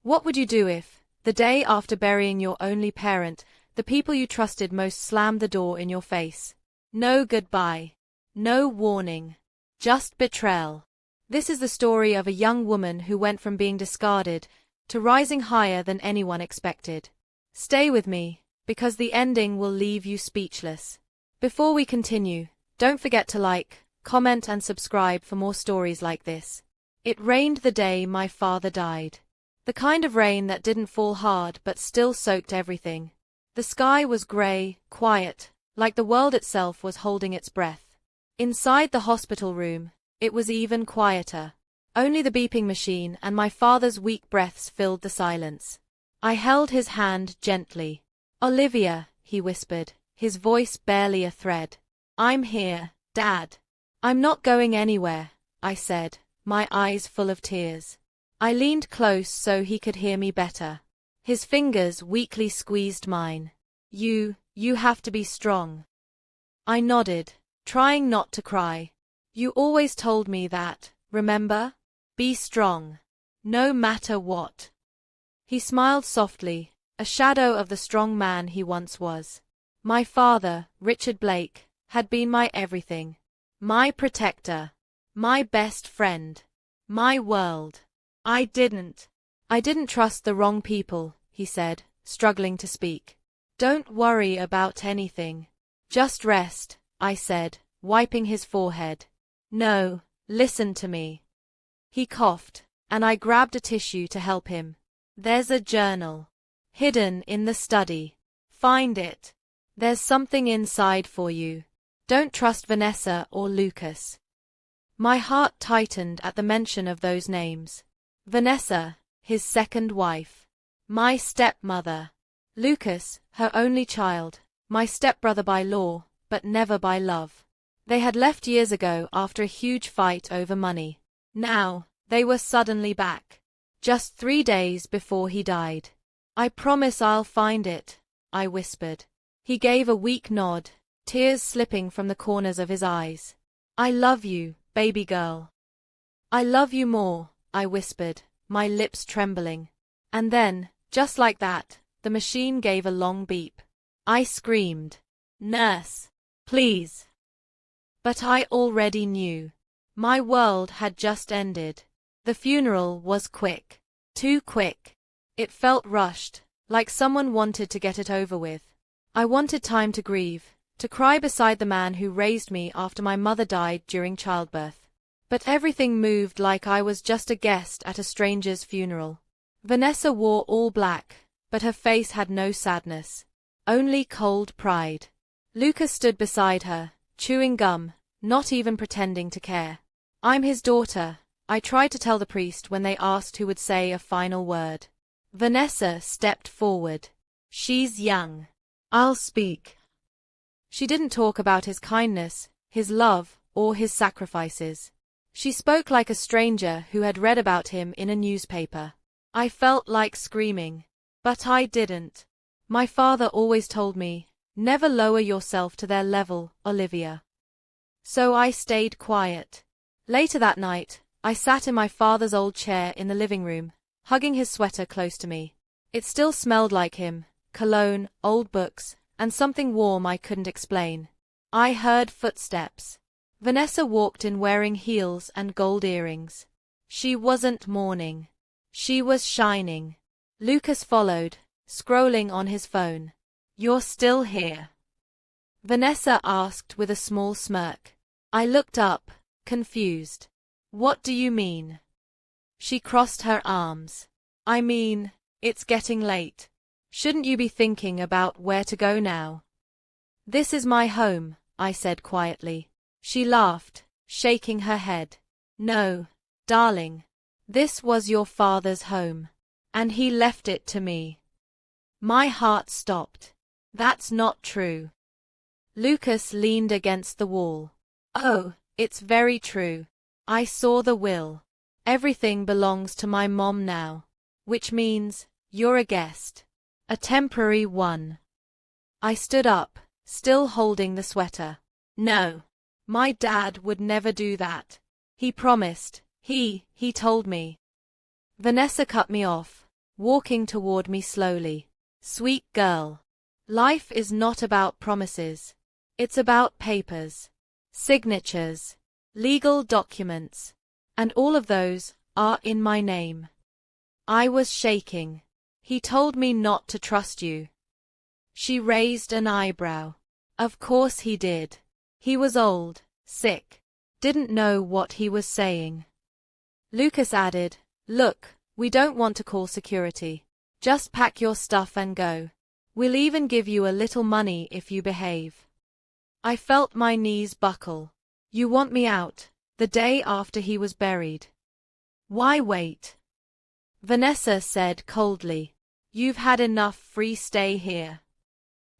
What would you do if, the day after burying your only parent, the people you trusted most slammed the door in your face? No goodbye. No warning. Just betrayal. This is the story of a young woman who went from being discarded to rising higher than anyone expected. Stay with me, because the ending will leave you speechless. Before we continue, don't forget to like, comment and subscribe for more stories like this. It rained the day my father died. The kind of rain that didn't fall hard but still soaked everything. The sky was grey, quiet, like the world itself was holding its breath. Inside the hospital room, it was even quieter. Only the beeping machine and my father's weak breaths filled the silence. I held his hand gently. "Olivia," he whispered, his voice barely a thread. "I'm here, Dad." "I'm not going anywhere," I said, my eyes full of tears. I leaned close so he could hear me better. His fingers weakly squeezed mine. You have to be strong." I nodded, trying not to cry. "You always told me that, remember? Be strong. No matter what." He smiled softly, a shadow of the strong man he once was. My father, Richard Blake, had been my everything. My protector. My best friend. My world. I didn't trust the wrong people," he said, struggling to speak. "Don't worry about anything. Just rest," I said, wiping his forehead. "No, listen to me." He coughed, and I grabbed a tissue to help him. "There's a journal. Hidden in the study. Find it. There's something inside for you. Don't trust Vanessa or Lucas." My heart tightened at the mention of those names. Vanessa, his second wife. My stepmother. Lucas, her only child, my stepbrother by law, but never by love. They had left years ago after a huge fight over money. Now, they were suddenly back. Just 3 days before he died. "I promise I'll find it," I whispered. He gave a weak nod, tears slipping from the corners of his eyes. "I love you, baby girl." "I love you more," I whispered, my lips trembling. And then, just like that, the machine gave a long beep. I screamed, "Nurse, please." But I already knew. My world had just ended. The funeral was quick. Too quick. It felt rushed, like someone wanted to get it over with. I wanted time to grieve, to cry beside the man who raised me after my mother died during childbirth. But everything moved like I was just a guest at a stranger's funeral. Vanessa wore all black, but her face had no sadness. Only cold pride. Lucas stood beside her, chewing gum, not even pretending to care. "I'm his daughter," I tried to tell the priest when they asked who would say a final word. Vanessa stepped forward. "She's young. I'll speak." She didn't talk about his kindness, his love, or his sacrifices. She spoke like a stranger who had read about him in a newspaper. I felt like screaming. But I didn't. My father always told me, "Never lower yourself to their level, Olivia." So I stayed quiet. Later that night, I sat in my father's old chair in the living room, hugging his sweater close to me. It still smelled like him, cologne, old books, and something warm I couldn't explain. I heard footsteps. Vanessa walked in wearing heels and gold earrings. She wasn't mourning. She was shining. Lucas followed, scrolling on his phone. "You're still here?" Vanessa asked with a small smirk. I looked up, confused. "What do you mean?" She crossed her arms. "I mean, it's getting late. Shouldn't you be thinking about where to go now?" "This is my home," I said quietly. She laughed, shaking her head. "No, darling. This was your father's home. And he left it to me." My heart stopped. "That's not true." Lucas leaned against the wall. "Oh, it's very true. I saw the will. Everything belongs to my mom now. Which means, you're a guest. A temporary one." I stood up, still holding the sweater. "No. My dad would never do that. He promised. He told me." Vanessa cut me off. walking toward me slowly. Sweet girl. Life is not about promises. It's about papers, signatures, legal documents, and all of those are in my name. I was shaking. He told me not to trust you. She raised an eyebrow. Of course he did. He was old, sick, didn't know what he was saying. Lucas added, "Look, we don't want to call security. Just pack your stuff and go. We'll even give you a little money if you behave." I felt my knees buckle. You want me out, the day after he was buried? Why wait? Vanessa said coldly, "You've had enough free stay here."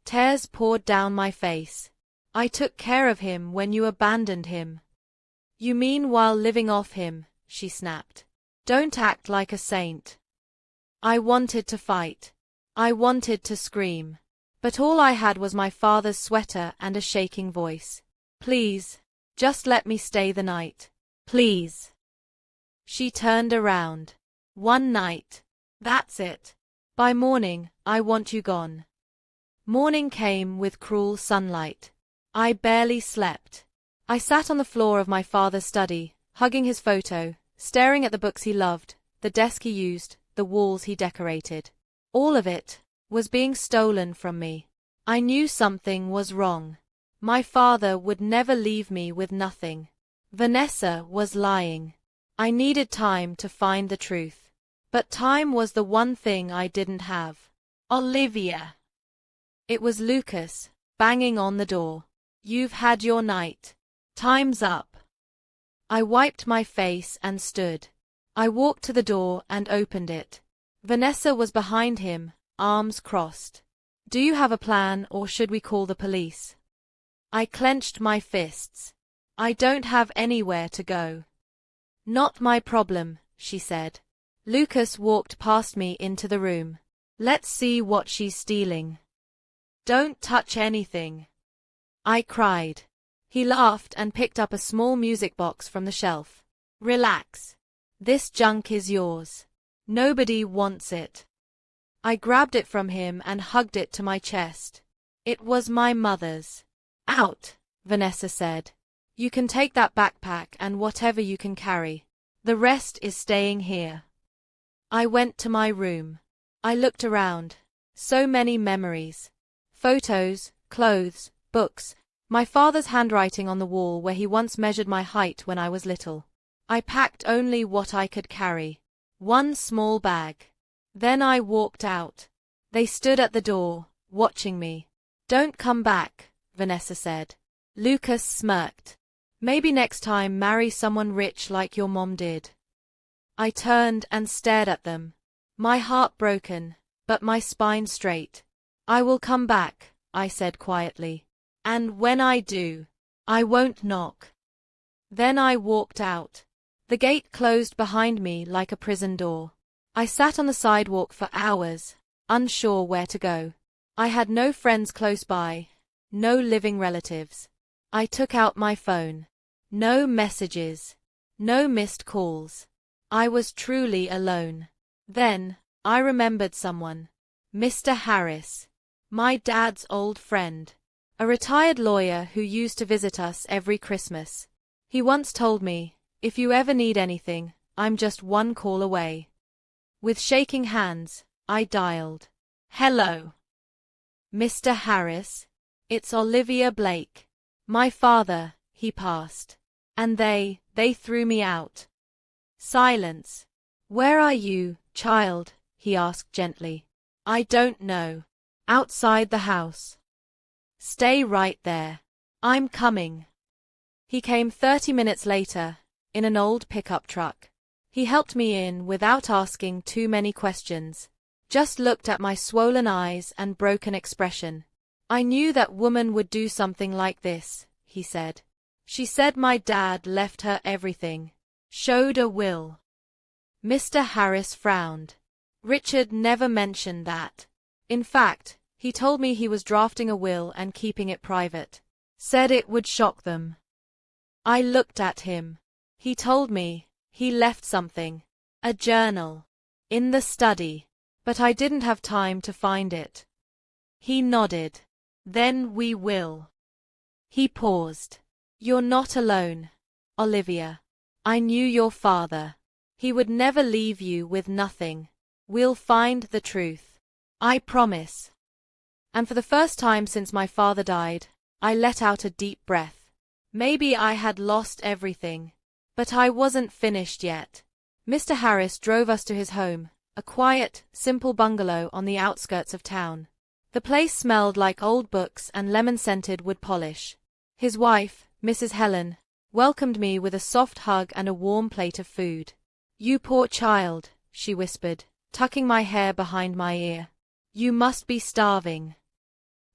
Tears poured down my face. "I took care of him when you abandoned him." "You mean while living off him?" she snapped. "Don't act like a saint." I wanted to fight. I wanted to scream. But all I had was my father's sweater and a shaking voice. "Please, just let me stay the night. Please." She turned around. "One night. That's it. By morning, I want you gone." Morning came with cruel sunlight. I barely slept. I sat on the floor of my father's study, hugging his photo, staring at the books he loved, the desk he used, the walls he decorated. All of it was being stolen from me. I knew something was wrong. My father would never leave me with nothing. Vanessa was lying. I needed time to find the truth. But time was the one thing I didn't have. "Olivia!" It was Lucas, banging on the door. "You've had your night. Time's up." I wiped my face and stood. I walked to the door and opened it. Vanessa was behind him, arms crossed. "Do you have a plan or should we call the police?" I clenched my fists. "I don't have anywhere to go." "Not my problem," she said. Lucas walked past me into the room. "Let's see what she's stealing." "Don't touch anything," I cried. He laughed and picked up a small music box from the shelf. "Relax. This junk is yours. Nobody wants it." I grabbed it from him and hugged it to my chest. It was my mother's. "Out," Vanessa said. "You can take that backpack and whatever you can carry. The rest is staying here." I went to my room. I looked around. So many memories. Photos, clothes, books, my father's handwriting on the wall where he once measured my height when I was little. I packed only what I could carry. One small bag. Then I walked out. They stood at the door, watching me. "Don't come back," Vanessa said. Lucas smirked. "Maybe next time marry someone rich like your mom did." I turned and stared at them. My heart broken, but my spine straight. "I will come back," I said quietly. "And when I do, I won't knock." Then I walked out. The gate closed behind me like a prison door. I sat on the sidewalk for hours, unsure where to go. I had no friends close by, no living relatives. I took out my phone. No messages, no missed calls. I was truly alone. Then, I remembered someone. Mr. Harris. My dad's old friend. A retired lawyer who used to visit us every Christmas. He once told me, "If you ever need anything, I'm just one call away." With shaking hands, I dialed. "Hello, Mr. Harris. It's Olivia Blake. My father, he passed. And they threw me out." Silence. "Where are you, child?" he asked gently. "I don't know. Outside the house." "Stay right there. I'm coming." He came 30 minutes later, in an old pickup truck. He helped me in without asking too many questions. Just looked at my swollen eyes and broken expression. "I knew that woman would do something like this," he said. "She said my dad left her everything. Showed a will." Mr. Harris frowned. "Richard never mentioned that. In fact, he told me he was drafting a will and keeping it private. Said it would shock them." I looked at him. "He told me he left something. A journal. In the study." But I didn't have time to find it. He nodded. Then we will. He paused. You're not alone, Olivia. I knew your father. He would never leave you with nothing. We'll find the truth. I promise. And for the first time since my father died, I let out a deep breath. Maybe I had lost everything. But I wasn't finished yet. Mr. Harris drove us to his home, a quiet, simple bungalow on the outskirts of town. The place smelled like old books and lemon-scented wood polish. His wife, Mrs. Helen, welcomed me with a soft hug and a warm plate of food. You poor child, she whispered, tucking my hair behind my ear. You must be starving.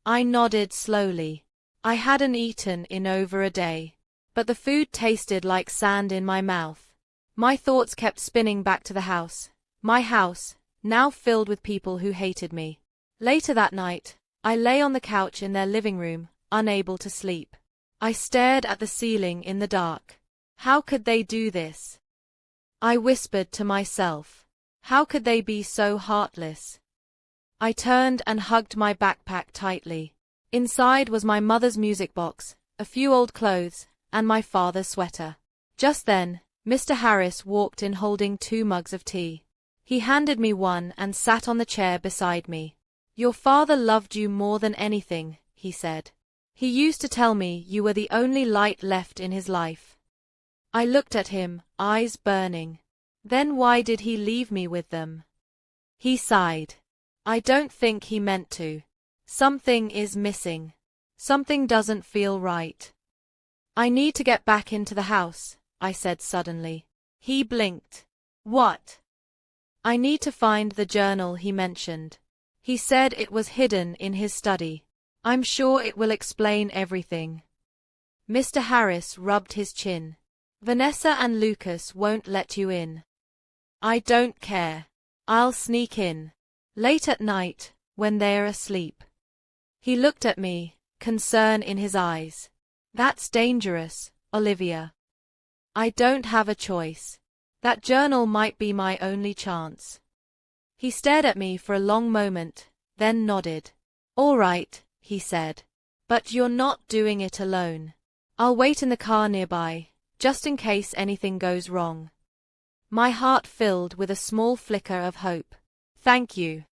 I nodded slowly. I hadn't eaten in over a day, but the food tasted like sand in my mouth. My thoughts kept spinning back to the house. My house, now filled with people who hated me. Later that night, I lay on the couch in their living room, unable to sleep. I stared at the ceiling in the dark. How could they do this? I whispered to myself. How could they be so heartless? I turned and hugged my backpack tightly. Inside was my mother's music box, a few old clothes, and my father's sweater. Just then, Mr. Harris walked in holding 2 mugs of tea. He handed me one and sat on the chair beside me. Your father loved you more than anything, he said. He used to tell me you were the only light left in his life. I looked at him, eyes burning. Then why did he leave me with them? He sighed. I don't think he meant to. Something is missing. Something doesn't feel right. I need to get back into the house, I said suddenly. He blinked. What? I need to find the journal he mentioned. He said it was hidden in his study. I'm sure it will explain everything. Mr. Harris rubbed his chin. Vanessa and Lucas won't let you in. I don't care. I'll sneak in. Late at night, when they're asleep. He looked at me, concern in his eyes. That's dangerous, Olivia. I don't have a choice. That journal might be my only chance. He stared at me for a long moment, then nodded. All right, he said. But you're not doing it alone. I'll wait in the car nearby, just in case anything goes wrong. My heart filled with a small flicker of hope. Thank you.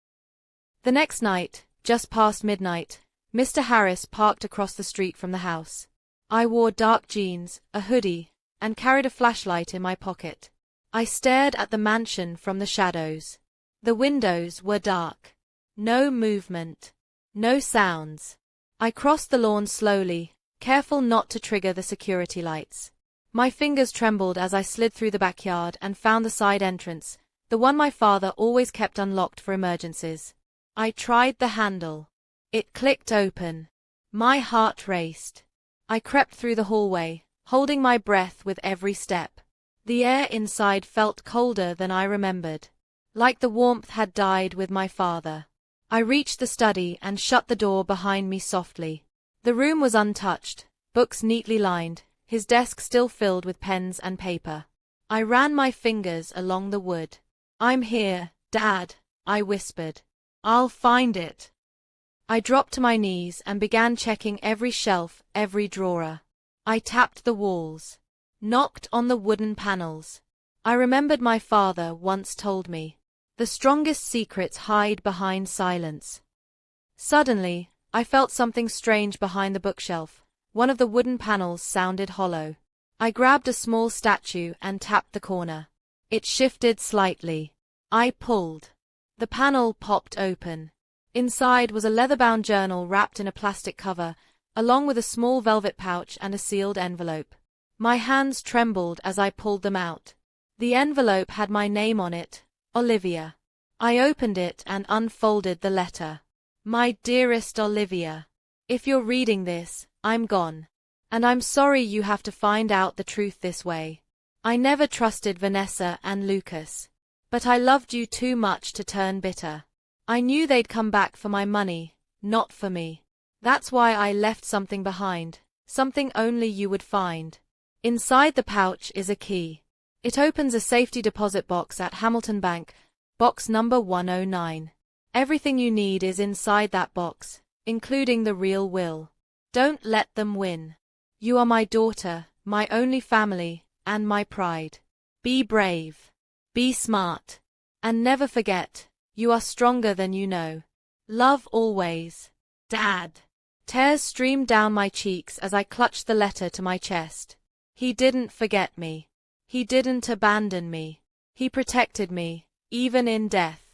The next night, just past midnight, Mr. Harris parked across the street from the house. I wore dark jeans, a hoodie, and carried a flashlight in my pocket. I stared at the mansion from the shadows. The windows were dark. No movement. No sounds. I crossed the lawn slowly, careful not to trigger the security lights. My fingers trembled as I slid through the backyard and found the side entrance, the one my father always kept unlocked for emergencies. I tried the handle. It clicked open. My heart raced. I crept through the hallway, holding my breath with every step. The air inside felt colder than I remembered. Like the warmth had died with my father. I reached the study and shut the door behind me softly. The room was untouched, books neatly lined, his desk still filled with pens and paper. I ran my fingers along the wood. I'm here, Dad, I whispered. I'll find it. I dropped to my knees and began checking every shelf, every drawer. I tapped the walls. Knocked on the wooden panels. I remembered my father once told me, the strongest secrets hide behind silence. Suddenly, I felt something strange behind the bookshelf. One of the wooden panels sounded hollow. I grabbed a small statue and tapped the corner. It shifted slightly. I pulled. The panel popped open. Inside was a leather-bound journal wrapped in a plastic cover, along with a small velvet pouch and a sealed envelope. My hands trembled as I pulled them out. The envelope had my name on it, Olivia. I opened it and unfolded the letter. My dearest Olivia, if you're reading this, I'm gone. And I'm sorry you have to find out the truth this way. I never trusted Vanessa and Lucas. But I loved you too much to turn bitter. I knew they'd come back for my money, not for me. That's why I left something behind, something only you would find. Inside the pouch is a key. It opens a safety deposit box at Hamilton Bank, Box number 109. Everything you need is inside that box, including the real will. Don't let them win. You are my daughter, my only family, and my pride. Be brave. Be smart. And never forget, you are stronger than you know. Love always. Dad. Tears streamed down my cheeks as I clutched the letter to my chest. He didn't forget me. He didn't abandon me. He protected me, even in death.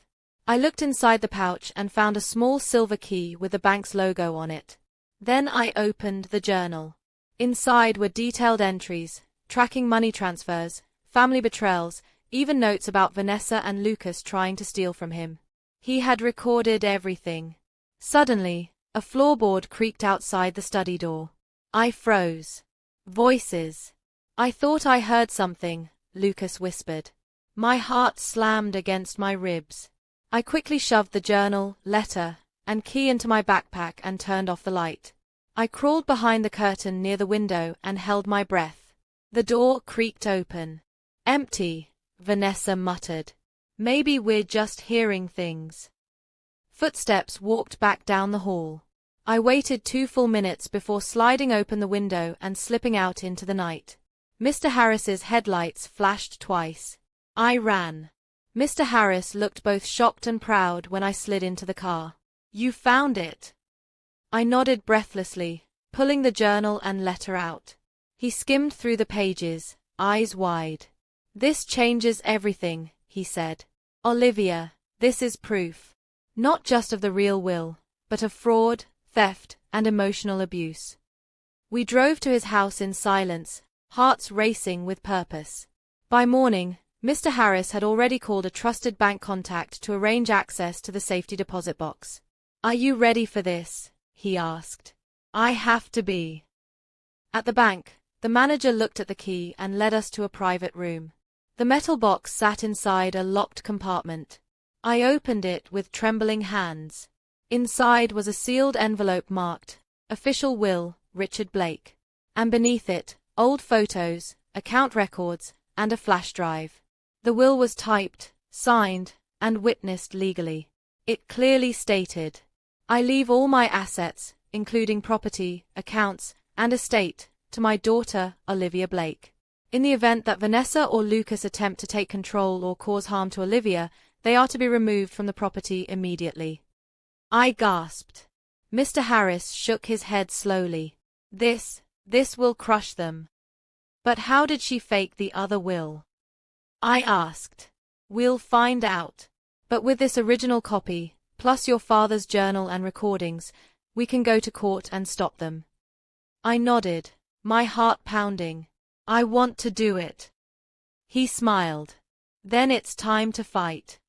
I looked inside the pouch and found a small silver key with the bank's logo on it. Then I opened the journal. Inside were detailed entries, tracking money transfers, family betrayals, even notes about Vanessa and Lucas trying to steal from him. He had recorded everything. Suddenly, a floorboard creaked outside the study door. I froze. Voices. I thought I heard something, Lucas whispered. My heart slammed against my ribs. I quickly shoved the journal, letter, and key into my backpack and turned off the light. I crawled behind the curtain near the window and held my breath. The door creaked open. Empty, Vanessa muttered. Maybe we're just hearing things. Footsteps walked back down the hall. I waited 2 full minutes before sliding open the window and slipping out into the night. Mr. Harris's headlights flashed twice. I ran. Mr. Harris looked both shocked and proud when I slid into the car. You found it. I nodded breathlessly, pulling the journal and letter out. He skimmed through the pages, eyes wide. This changes everything, he said. Olivia, this is proof. Not just of the real will, but of fraud, theft, and emotional abuse. We drove to his house in silence, hearts racing with purpose. By morning, Mr. Harris had already called a trusted bank contact to arrange access to the safety deposit box. Are you ready for this? He asked. I have to be. At the bank, the manager looked at the key and led us to a private room. The metal box sat inside a locked compartment. I opened it with trembling hands. Inside was a sealed envelope marked, Official Will, Richard Blake. And beneath it, old photos, account records, and a flash drive. The will was typed, signed, and witnessed legally. It clearly stated, I leave all my assets, including property, accounts, and estate, to my daughter, Olivia Blake. In the event that Vanessa or Lucas attempt to take control or cause harm to Olivia, they are to be removed from the property immediately. I gasped. Mr. Harris shook his head slowly. This will crush them. But how did she fake the other will? I asked. We'll find out. But with this original copy, plus your father's journal and recordings, we can go to court and stop them. I nodded, my heart pounding. I want to do it. He smiled. Then it's time to fight.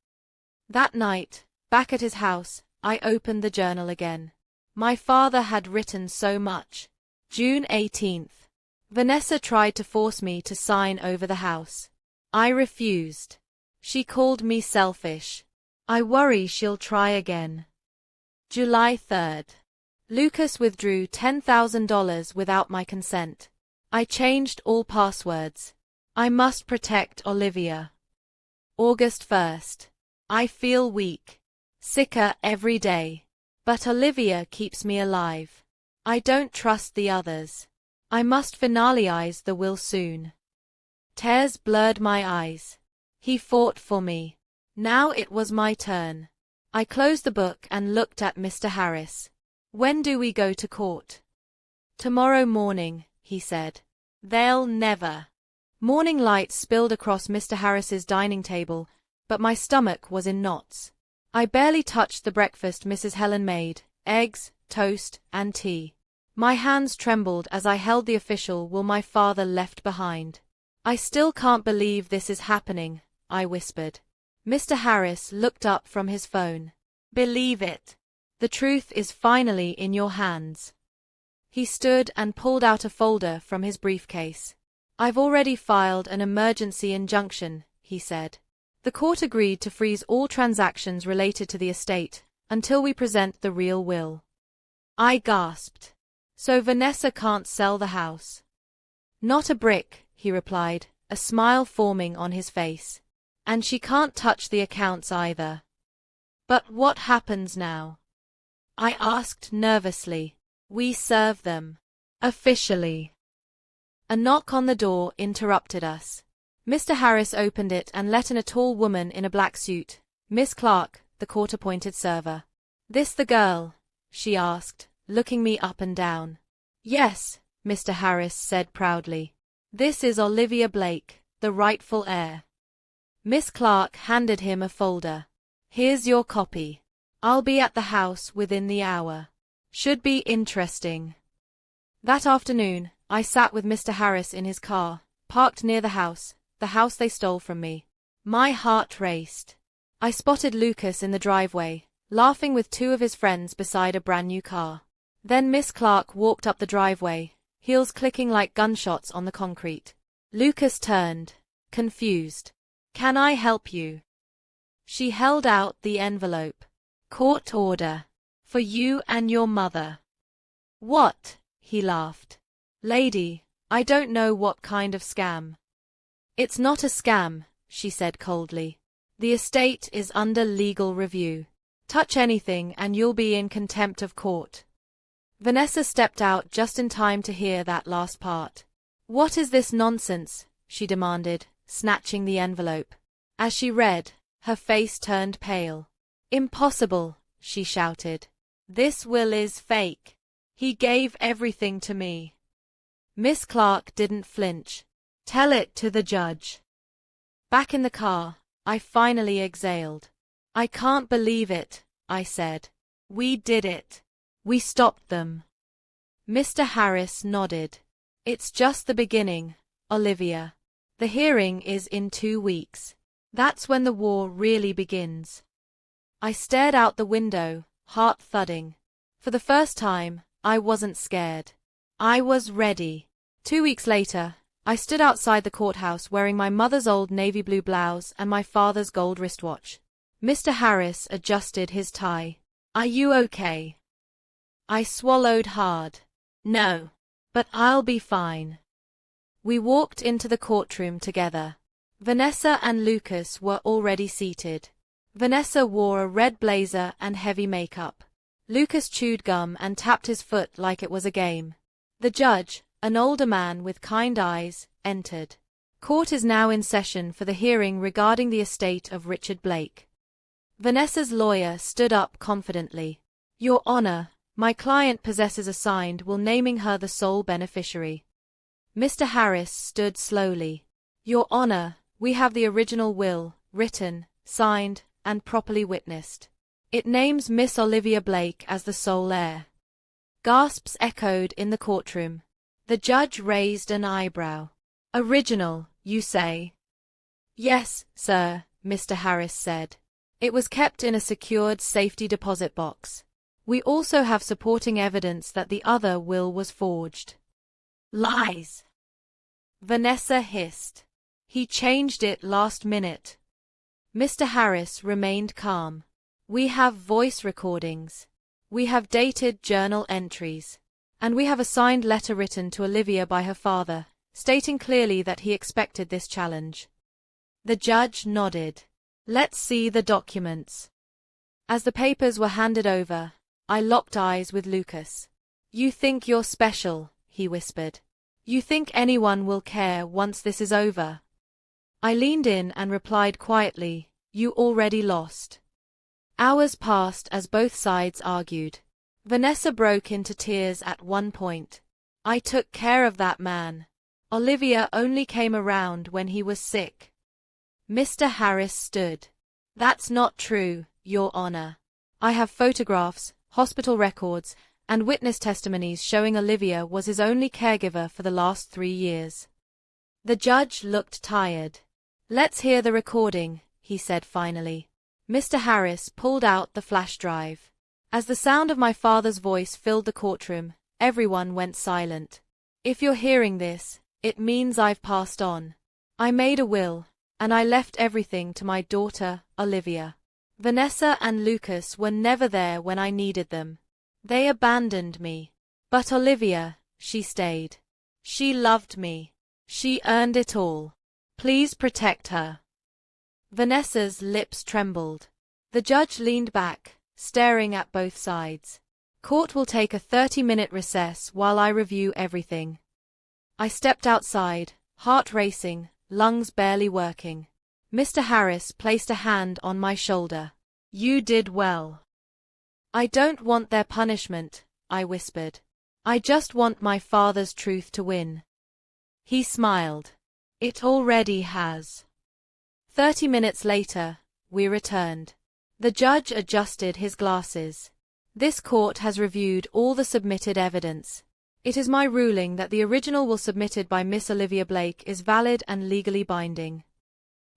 That night, back at his house, I opened the journal again. My father had written so much. June 18th. Vanessa tried to force me to sign over the house. I refused. She called me selfish. I worry she'll try again. July 3rd. Lucas withdrew $10,000 without my consent. I changed all passwords. I must protect Olivia. August 1st. I feel weak. Sicker every day. But Olivia keeps me alive. I don't trust the others. I must finalize the will soon. Tears blurred my eyes. He fought for me. Now it was my turn. I closed the book and looked at Mr. Harris. When do we go to court? Tomorrow morning, he said. They'll never. Morning light spilled across Mr. Harris's dining table, but my stomach was in knots. I barely touched the breakfast Mrs. Helen made, eggs, toast, and tea. My hands trembled as I held the official will my father left behind. I still can't believe this is happening, I whispered. Mr. Harris looked up from his phone. Believe it. The truth is finally in your hands. He stood and pulled out a folder from his briefcase. I've already filed an emergency injunction, he said. The court agreed to freeze all transactions related to the estate until we present the real will. I gasped. So Vanessa can't sell the house? Not a brick, he replied, a smile forming on his face. And she can't touch the accounts either. But what happens now? I asked nervously. We serve them. Officially. A knock on the door interrupted us. Mr. Harris opened it and let in a tall woman in a black suit. Miss Clark, the court-appointed server. This the girl? She asked, looking me up and down. Yes, Mr. Harris said proudly. This is Olivia Blake, the rightful heir. Miss Clark handed him a folder. Here's your copy. I'll be at the house within the hour. Should be interesting. That afternoon, I sat with Mr. Harris in his car, parked near the house they stole from me. My heart raced. I spotted Lucas in the driveway, laughing with two of his friends beside a brand new car. Then Miss Clark walked up the driveway, heels clicking like gunshots on the concrete. Lucas turned, confused. Can I help you? She held out the envelope. Court order. For you and your mother. What? He laughed. Lady, I don't know what kind of scam. It's not a scam, she said coldly. The estate is under legal review. Touch anything and you'll be in contempt of court. Vanessa stepped out just in time to hear that last part. What is this nonsense? She demanded, snatching the envelope. As she read, her face turned pale. Impossible, she shouted. This will is fake. He gave everything to me. Miss Clark didn't flinch. Tell it to the judge. Back in the car, I finally exhaled. I can't believe it, I said. We did it. We stopped them. Mr. Harris nodded. It's just the beginning, Olivia. The hearing is in 2 weeks. That's when the war really begins. I stared out the window, heart thudding. For the first time, I wasn't scared. I was ready. 2 weeks later, I stood outside the courthouse wearing my mother's old navy blue blouse and my father's gold wristwatch. Mr. Harris adjusted his tie. Are you okay? I swallowed hard. No. But I'll be fine. We walked into the courtroom together. Vanessa and Lucas were already seated. Vanessa wore a red blazer and heavy makeup. Lucas chewed gum and tapped his foot like it was a game. The judge, an older man with kind eyes, entered. Court is now in session for the hearing regarding the estate of Richard Blake. Vanessa's lawyer stood up confidently. Your Honor, my client possesses a signed will naming her the sole beneficiary. Mr. Harris stood slowly. Your Honor, we have the original will, written, signed, and properly witnessed. It names Miss Olivia Blake as the sole heir. Gasps echoed in the courtroom. The judge raised an eyebrow. Original, you say? Yes, sir, Mr. Harris said. It was kept in a secured safety deposit box. We also have supporting evidence that the other will was forged. Lies! Vanessa hissed. He changed it last minute. Mr. Harris remained calm. We have voice recordings. We have dated journal entries. And we have a signed letter written to Olivia by her father, stating clearly that he expected this challenge. The judge nodded. Let's see the documents. As the papers were handed over, I locked eyes with Lucas. You think you're special, he whispered. You think anyone will care once this is over? I leaned in and replied quietly, you already lost. Hours passed as both sides argued. Vanessa broke into tears at one point. I took care of that man. Olivia only came around when he was sick. Mr. Harris stood. That's not true, Your Honor. I have photographs, hospital records, and witness testimonies showing Olivia was his only caregiver for the last 3 years. The judge looked tired. Let's hear the recording, he said finally. Mr. Harris pulled out the flash drive. As the sound of my father's voice filled the courtroom, everyone went silent. If you're hearing this, it means I've passed on. I made a will, and I left everything to my daughter, Olivia. Vanessa and Lucas were never there when I needed them. They abandoned me. But Olivia, she stayed. She loved me. She earned it all. Please protect her. Vanessa's lips trembled. The judge leaned back, staring at both sides. Court will take a 30-minute recess while I review everything. I stepped outside, heart racing, lungs barely working. Mr. Harris placed a hand on my shoulder. You did well. I don't want their punishment, I whispered. I just want my father's truth to win. He smiled. It already has. 30 minutes later, we returned. The judge adjusted his glasses. This court has reviewed all the submitted evidence. It is my ruling that the original will submitted by Miss Olivia Blake is valid and legally binding.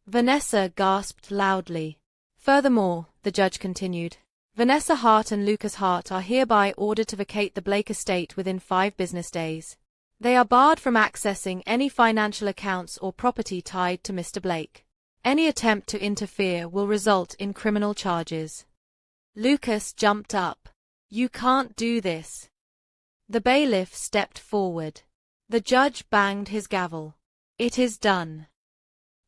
Vanessa gasped loudly. Furthermore, the judge continued, Vanessa Hart and Lucas Hart are hereby ordered to vacate the Blake estate within 5 business days. They are barred from accessing any financial accounts or property tied to Mr. Blake. Any attempt to interfere will result in criminal charges. Lucas jumped up. You can't do this. The bailiff stepped forward. The judge banged his gavel. It is done.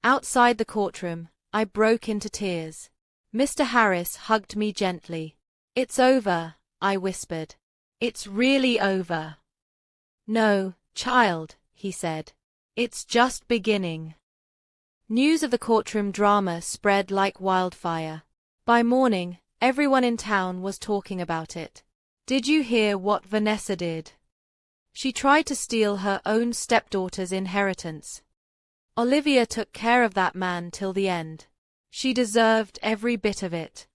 Outside the courtroom, I broke into tears. Mr. Harris hugged me gently. It's over, I whispered. It's really over. No, child, he said. It's just beginning. News of the courtroom drama spread like wildfire. By morning, everyone in town was talking about it. Did you hear what Vanessa did? She tried to steal her own stepdaughter's inheritance. Olivia took care of that man till the end. She deserved every bit of it.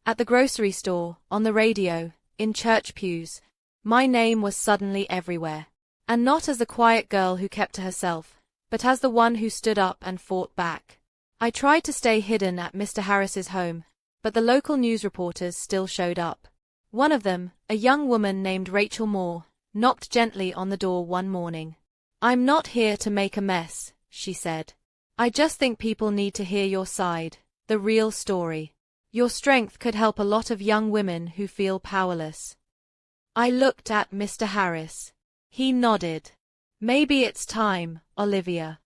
At the grocery store, on the radio, in church pews, my name was suddenly everywhere. And not as the quiet girl who kept to herself, but as the one who stood up and fought back. I tried to stay hidden at Mr. Harris's home, but the local news reporters still showed up. One of them, a young woman named Rachel Moore, knocked gently on the door one morning. I'm not here to make a mess, she said. I just think people need to hear your side, the real story. Your strength could help a lot of young women who feel powerless. I looked at Mr. Harris. He nodded. Maybe it's time, Olivia.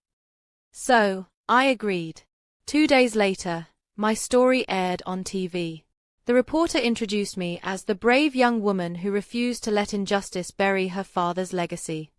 So, I agreed. 2 days later, my story aired on TV. The reporter introduced me as the brave young woman who refused to let injustice bury her father's legacy.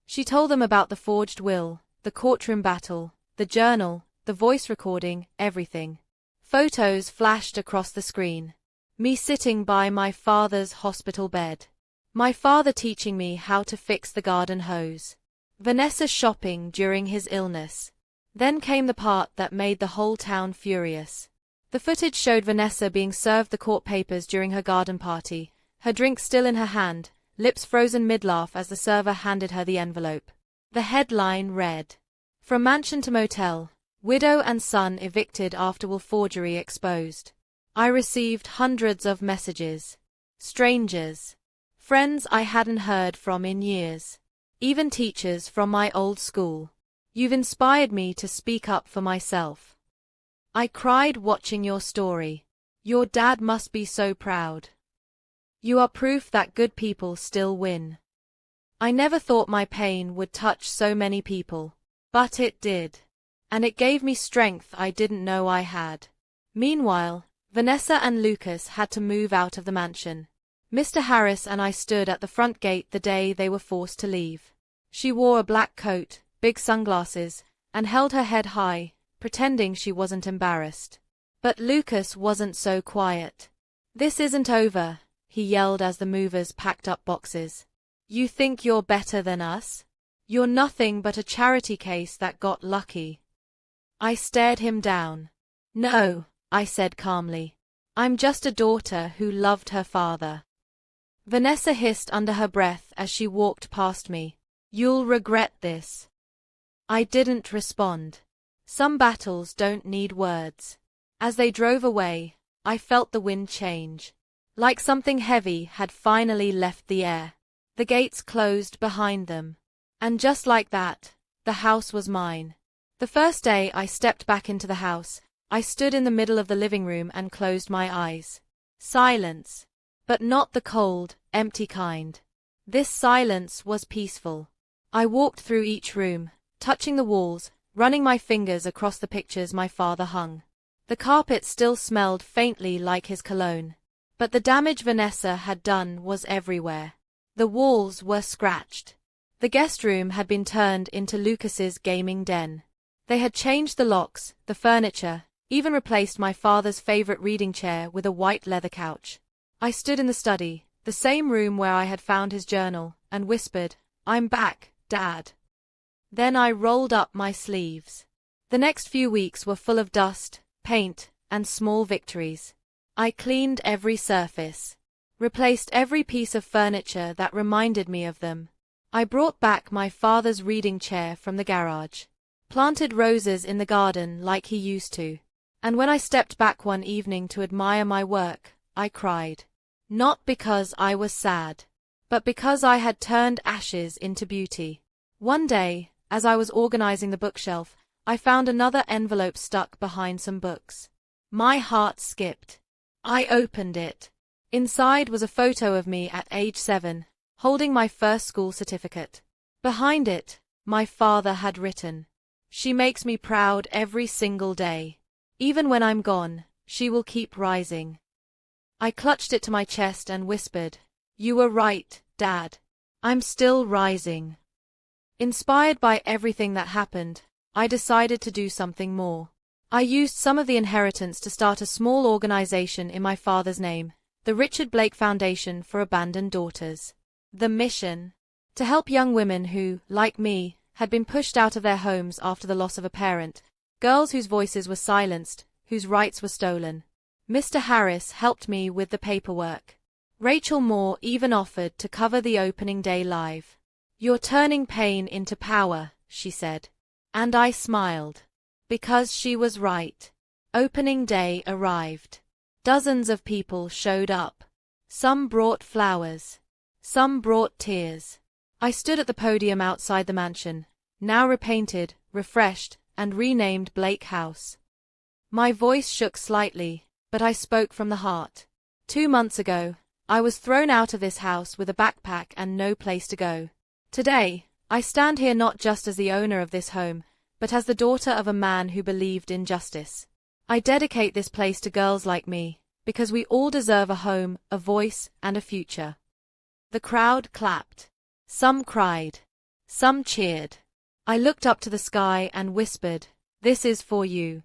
She told them about the forged will, the courtroom battle, the journal, the voice recording, everything. Photos flashed across the screen. Me sitting by my father's hospital bed. My father teaching me how to fix the garden hose. Vanessa shopping during his illness. Then came the part that made the whole town furious. The footage showed Vanessa being served the court papers during her garden party, her drink still in her hand, lips frozen mid-laugh as the server handed her the envelope. The headline read, From mansion to motel, widow and son evicted after will forgery exposed. I received hundreds of messages. Strangers. Friends I hadn't heard from in years. Even teachers from my old school. You've inspired me to speak up for myself. I cried watching your story. Your dad must be so proud. You are proof that good people still win. I never thought my pain would touch so many people. But it did. And it gave me strength I didn't know I had. Meanwhile, Vanessa and Lucas had to move out of the mansion. Mr. Harris and I stood at the front gate the day they were forced to leave. She wore a black coat, big sunglasses, and held her head high, pretending she wasn't embarrassed. But Lucas wasn't so quiet. This isn't over, he yelled as the movers packed up boxes. You think you're better than us? You're nothing but a charity case that got lucky. I stared him down. No, I said calmly. I'm just a daughter who loved her father. Vanessa hissed under her breath as she walked past me. You'll regret this. I didn't respond. Some battles don't need words. As they drove away, I felt the wind change. Like something heavy had finally left the air. The gates closed behind them. And just like that, the house was mine. The first day I stepped back into the house, I stood in the middle of the living room and closed my eyes. Silence. But not the cold, empty kind. This silence was peaceful. I walked through each room, touching the walls, running my fingers across the pictures my father hung. The carpet still smelled faintly like his cologne. But the damage Vanessa had done was everywhere. The walls were scratched. The guest room had been turned into Lucas's gaming den. They had changed the locks, the furniture, even replaced my father's favorite reading chair with a white leather couch. I stood in the study, the same room where I had found his journal, and whispered, "I'm back, Dad." Then I rolled up my sleeves. The next few weeks were full of dust, paint, and small victories. I cleaned every surface, replaced every piece of furniture that reminded me of them. I brought back my father's reading chair from the garage, planted roses in the garden like he used to. And when I stepped back one evening to admire my work, I cried. Not because I was sad, but because I had turned ashes into beauty. One day, as I was organizing the bookshelf, I found another envelope stuck behind some books. My heart skipped. I opened it. Inside was a photo of me at age 7, holding my first school certificate. Behind it, my father had written, "She makes me proud every single day. Even when I'm gone, she will keep rising." I clutched it to my chest and whispered, "You were right, Dad. I'm still rising." Inspired by everything that happened, I decided to do something more. I used some of the inheritance to start a small organization in my father's name, the Richard Blake Foundation for Abandoned Daughters. The mission? To help young women who, like me, had been pushed out of their homes after the loss of a parent, girls whose voices were silenced, whose rights were stolen. Mr. Harris helped me with the paperwork. Rachel Moore even offered to cover the opening day live. "You're turning pain into power," she said. And I smiled. Because she was right. Opening day arrived. Dozens of people showed up. Some brought flowers. Some brought tears. I stood at the podium outside the mansion, now repainted, refreshed, and renamed Blake House. My voice shook slightly, but I spoke from the heart. 2 months ago, I was thrown out of this house with a backpack and no place to go. Today, I stand here not just as the owner of this home, but as the daughter of a man who believed in justice. I dedicate this place to girls like me, because we all deserve a home, a voice, and a future. The crowd clapped. Some cried. Some cheered. I looked up to the sky and whispered, "This is for you."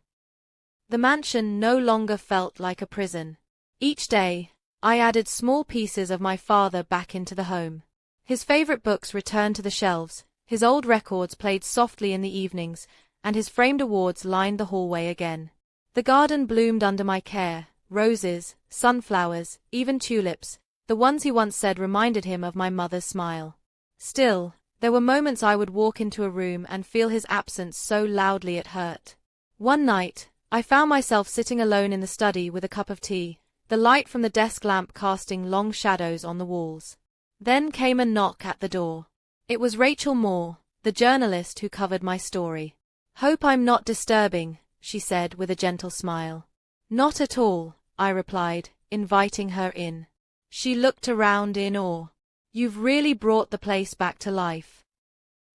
The mansion no longer felt like a prison. Each day, I added small pieces of my father back into the home. His favorite books returned to the shelves, his old records played softly in the evenings, and his framed awards lined the hallway again. The garden bloomed under my care, roses, sunflowers, even tulips, the ones he once said reminded him of my mother's smile. Still, there were moments I would walk into a room and feel his absence so loudly it hurt. One night, I found myself sitting alone in the study with a cup of tea, the light from the desk lamp casting long shadows on the walls. Then came a knock at the door. It was Rachel Moore, the journalist who covered my story. "Hope I'm not disturbing," she said with a gentle smile. "Not at all," I replied, inviting her in. She looked around in awe. "You've really brought the place back to life."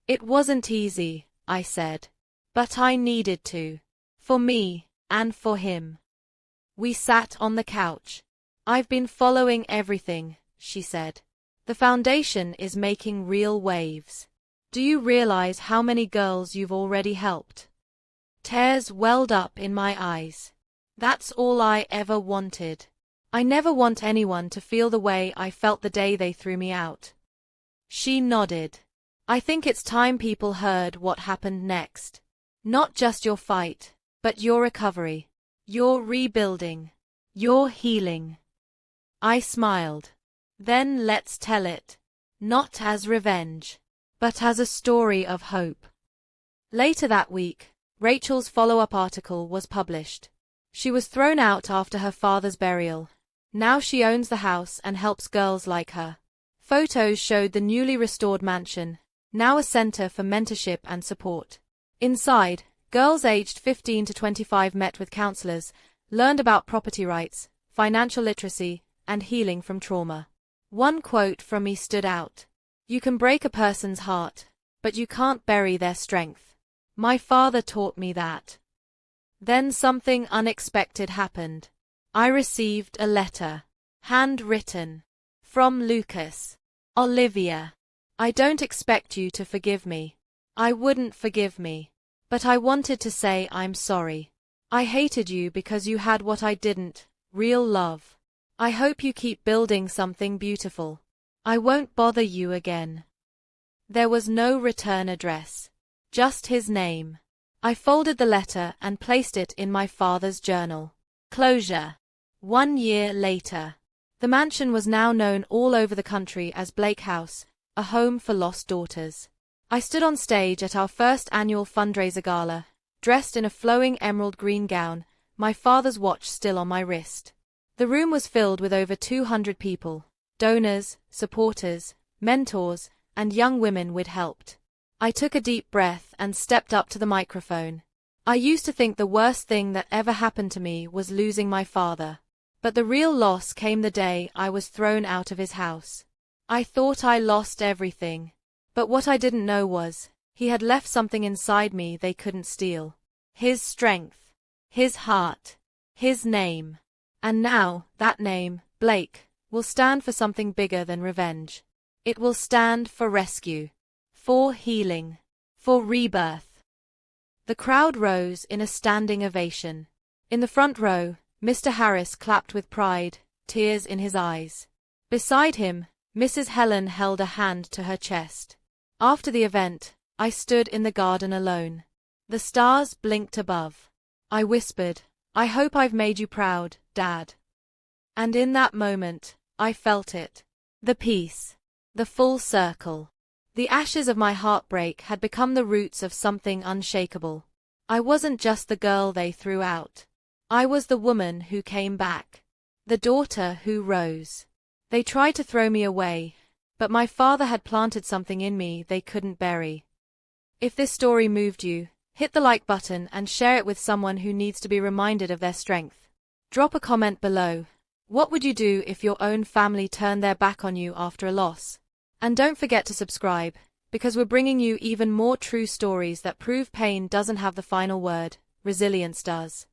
"It wasn't easy," I said. "But I needed to. For me, and for him." We sat on the couch. "I've been following everything," she said. "The foundation is making real waves. Do you realize how many girls you've already helped?" Tears welled up in my eyes. That's all I ever wanted. I never want anyone to feel the way I felt the day they threw me out. She nodded. "I think it's time people heard what happened next. Not just your fight, but your recovery, your rebuilding, your healing." I smiled. "Then let's tell it. Not as revenge, but as a story of hope." Later that week, Rachel's follow-up article was published. She was thrown out after her father's burial. Now she owns the house and helps girls like her. Photos showed the newly restored mansion, now a center for mentorship and support. Inside, girls aged 15 to 25 met with counselors, learned about property rights, financial literacy, and healing from trauma. One quote from me stood out. "You can break a person's heart, but you can't bury their strength." My father taught me that. Then something unexpected happened. I received a letter. Handwritten. From Lucas. Olivia. I don't expect you to forgive me. I wouldn't forgive me. But I wanted to say I'm sorry. I hated you because you had what I didn't, real love. I hope you keep building something beautiful. I won't bother you again. There was no return address. Just his name. I folded the letter and placed it in my father's journal. Closure. 1 year later. The mansion was now known all over the country as Blake House, a home for lost daughters. I stood on stage at our first annual fundraiser gala, dressed in a flowing emerald green gown, my father's watch still on my wrist. The room was filled with over 200 people, donors, supporters, mentors, and young women we'd helped. I took a deep breath and stepped up to the microphone. I used to think the worst thing that ever happened to me was losing my father. But the real loss came the day I was thrown out of his house. I thought I lost everything. But what I didn't know was, he had left something inside me they couldn't steal. His strength. His heart. His name. And now, that name, Blake, will stand for something bigger than revenge. It will stand for rescue. For healing. For rebirth. The crowd rose in a standing ovation. In the front row, Mr. Harris clapped with pride, tears in his eyes. Beside him, Mrs. Helen held a hand to her chest. After the event, I stood in the garden alone. The stars blinked above. I whispered, I hope I've made you proud, Dad. And in that moment, I felt it. The peace. The full circle. The ashes of my heartbreak had become the roots of something unshakable. I wasn't just the girl they threw out. I was the woman who came back. The daughter who rose. They tried to throw me away, but my father had planted something in me they couldn't bury. If this story moved you, hit the like button and share it with someone who needs to be reminded of their strength. Drop a comment below. What would you do if your own family turned their back on you after a loss? And don't forget to subscribe, because we're bringing you even more true stories that prove pain doesn't have the final word, resilience does.